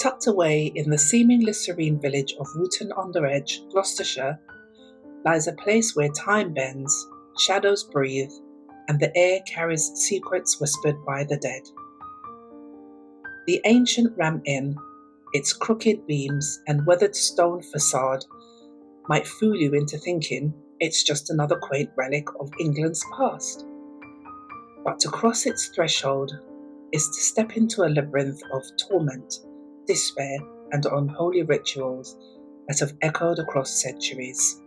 Tucked away in the seemingly serene village of Wootton-under-Edge, Gloucestershire, lies a place where time bends, shadows breathe, and the air carries secrets whispered by the dead. The ancient Ram Inn, its crooked beams and weathered stone facade, might fool you into thinking it's just another quaint relic of England's past. But to cross its threshold is to step into a labyrinth of torment, despair, and unholy rituals that have echoed across centuries.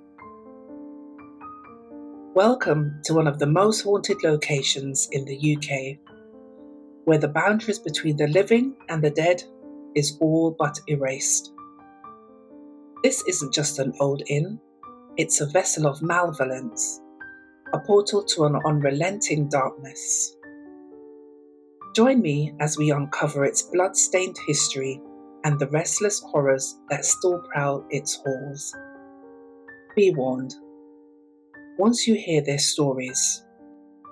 Welcome to one of the most haunted locations in the UK, where the boundaries between the living and the dead is all but erased. This isn't just an old inn, it's a vessel of malevolence, a portal to an unrelenting darkness. Join me as we uncover its blood-stained history and the restless horrors that still prowl its halls. Be warned, once you hear their stories,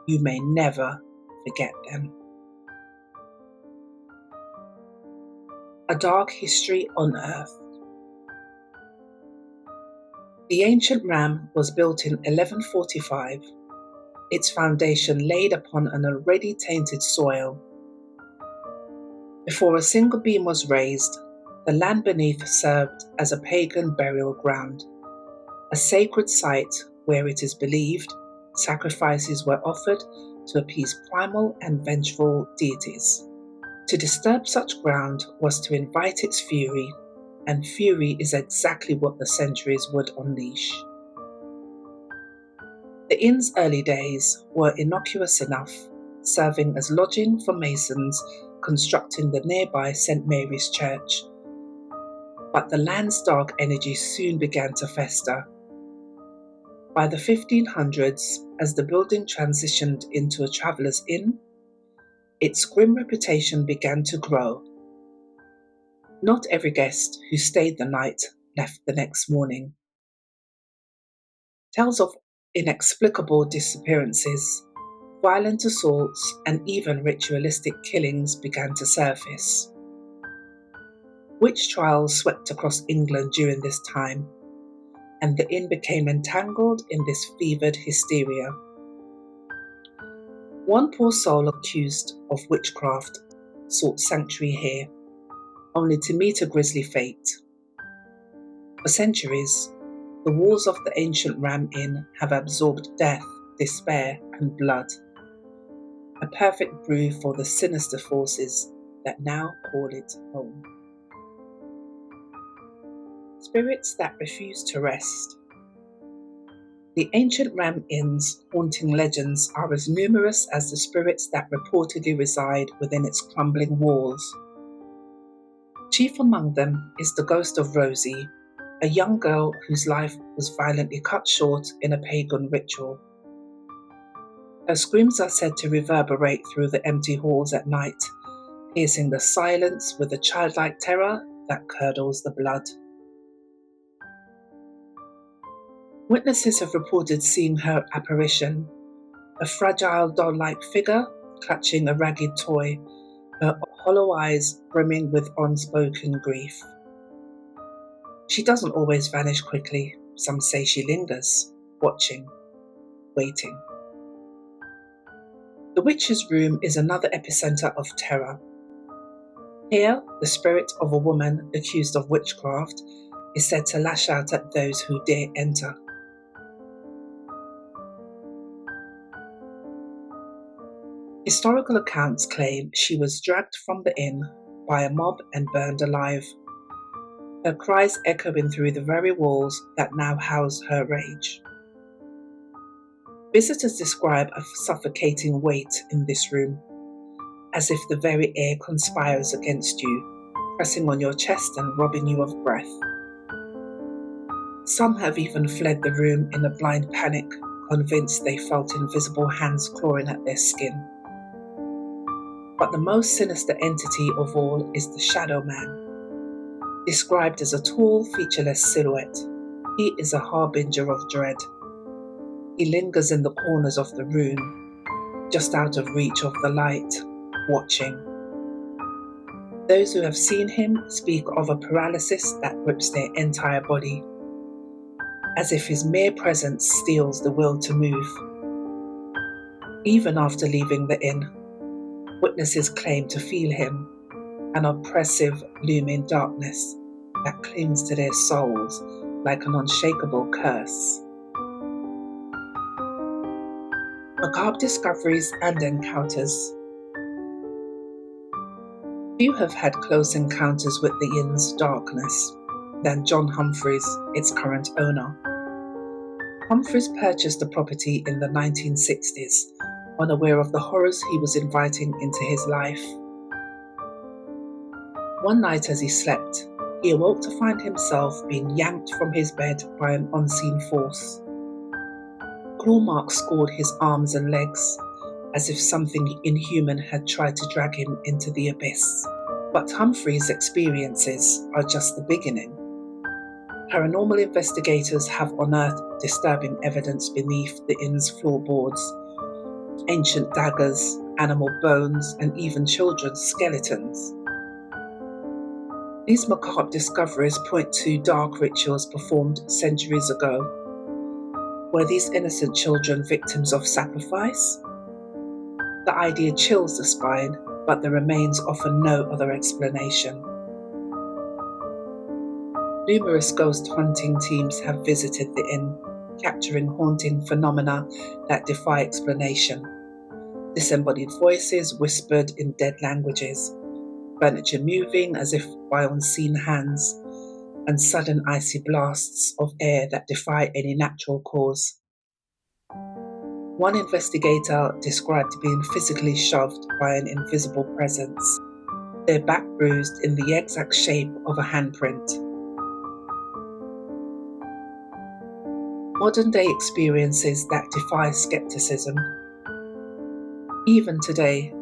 you may never forget them. A dark history unearthed. The ancient Ram was built in 1145, its foundation laid upon an already tainted soil. Before a single beam was raised, the land beneath served as a pagan burial ground, a sacred site where it is believed sacrifices were offered to appease primal and vengeful deities. To disturb such ground was to invite its fury, and fury is exactly what the centuries would unleash. The inn's early days were innocuous enough, serving as lodging for masons constructing the nearby St. Mary's Church. But the land's dark energy soon began to fester. By the 1500s, as the building transitioned into a traveller's inn, its grim reputation began to grow. Not every guest who stayed the night left the next morning. Tales of inexplicable disappearances, violent assaults, and even ritualistic killings began to surface. Witch trials swept across England during this time, and the inn became entangled in this fevered hysteria. One poor soul accused of witchcraft sought sanctuary here, only to meet a grisly fate. For centuries, the walls of the ancient Ram Inn have absorbed death, despair, and blood, a perfect brew for the sinister forces that now call it home. Spirits that refuse to rest. The ancient Ram Inn's haunting legends are as numerous as the spirits that reportedly reside within its crumbling walls. Chief among them is the ghost of Rosie, a young girl whose life was violently cut short in a pagan ritual. Her screams are said to reverberate through the empty halls at night, piercing the silence with a childlike terror that curdles the blood. Witnesses have reported seeing her apparition, a fragile doll-like figure clutching a ragged toy, her hollow eyes brimming with unspoken grief. She doesn't always vanish quickly. Some say she lingers, watching, waiting. The witch's room is another epicenter of terror. Here, the spirit of a woman accused of witchcraft is said to lash out at those who dare enter. Historical accounts claim she was dragged from the inn by a mob and burned alive, her cries echoing through the very walls that now house her rage. Visitors describe a suffocating weight in this room, as if the very air conspires against you, pressing on your chest and robbing you of breath. Some have even fled the room in a blind panic, convinced they felt invisible hands clawing at their skin. But the most sinister entity of all is the Shadow Man. Described as a tall, featureless silhouette, he is a harbinger of dread. He lingers in the corners of the room, just out of reach of the light, watching. Those who have seen him speak of a paralysis that grips their entire body, as if his mere presence steals the will to move. Even after leaving the inn, witnesses claim to feel him, an oppressive, looming darkness that clings to their souls like an unshakable curse. Macabre discoveries and encounters. Few have had close encounters with the inn's darkness than John Humphreys, its current owner. Humphreys purchased the property in the 1960s, unaware of the horrors he was inviting into his life. One night as he slept, he awoke to find himself being yanked from his bed by an unseen force. Claw marks scored his arms and legs, as if something inhuman had tried to drag him into the abyss. But Humphrey's experiences are just the beginning. Paranormal investigators have unearthed disturbing evidence beneath the inn's floorboards: ancient daggers, animal bones, and even children's skeletons. These macabre discoveries point to dark rituals performed centuries ago. Were these innocent children victims of sacrifice? The idea chills the spine, but there remains often no other explanation. Numerous ghost hunting teams have visited the inn, capturing haunting phenomena that defy explanation. Disembodied voices whispered in dead languages, furniture moving as if by unseen hands, and sudden icy blasts of air that defy any natural cause. One investigator described being physically shoved by an invisible presence, their back bruised in the exact shape of a handprint. Modern-day experiences that defy skepticism. Even today,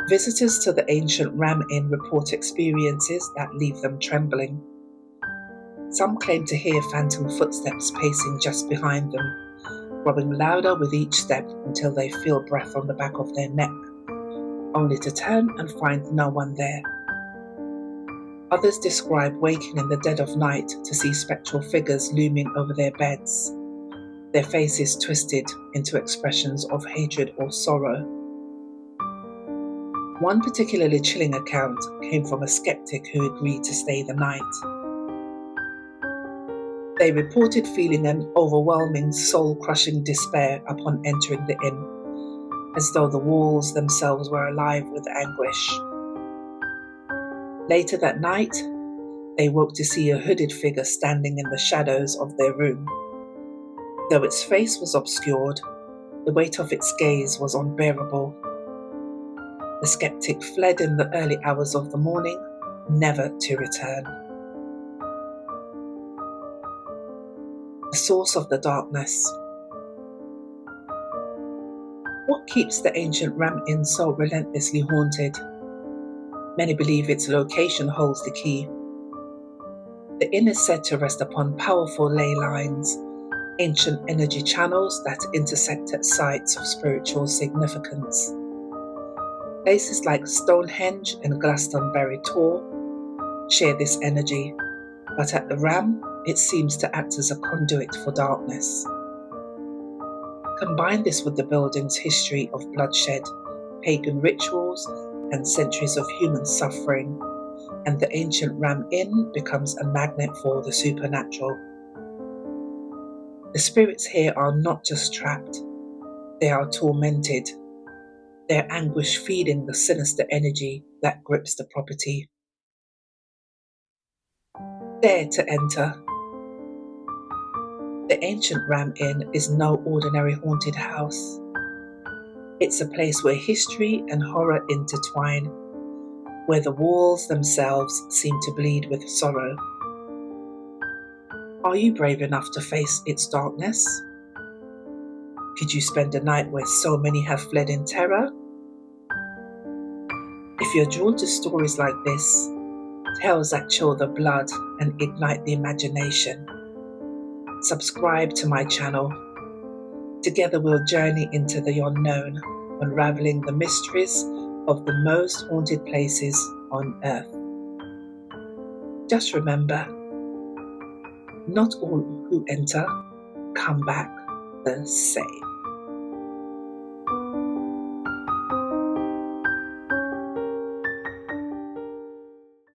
visitors to the ancient Ram Inn report experiences that leave them trembling. Some claim to hear phantom footsteps pacing just behind them, growing louder with each step until they feel breath on the back of their neck, only to turn and find no one there. Others describe waking in the dead of night to see spectral figures looming over their beds, their faces twisted into expressions of hatred or sorrow. One particularly chilling account came from a skeptic who agreed to stay the night. They reported feeling an overwhelming, soul-crushing despair upon entering the inn, as though the walls themselves were alive with anguish. Later that night, they woke to see a hooded figure standing in the shadows of their room. Though its face was obscured, the weight of its gaze was unbearable. The skeptic fled in the early hours of the morning, never to return. The source of the darkness. What keeps the ancient Ram Inn so relentlessly haunted? Many believe its location holds the key. The inn is said to rest upon powerful ley lines, ancient energy channels that intersect at sites of spiritual significance. Places like Stonehenge and Glastonbury Tor share this energy, but at the Ram, it seems to act as a conduit for darkness. Combine this with the building's history of bloodshed, pagan rituals, and centuries of human suffering, and the ancient Ram Inn becomes a magnet for the supernatural. The spirits here are not just trapped, they are tormented, their anguish feeding the sinister energy that grips the property. Dare to enter. The ancient Ram Inn is no ordinary haunted house. It's a place where history and horror intertwine, where the walls themselves seem to bleed with sorrow. Are you brave enough to face its darkness? Could you spend a night where so many have fled in terror? If you're drawn to stories like this, tales that chill the blood and ignite the imagination, subscribe to my channel. Together we'll journey into the unknown, unraveling the mysteries of the most haunted places on Earth. Just remember, not all who enter come back the same.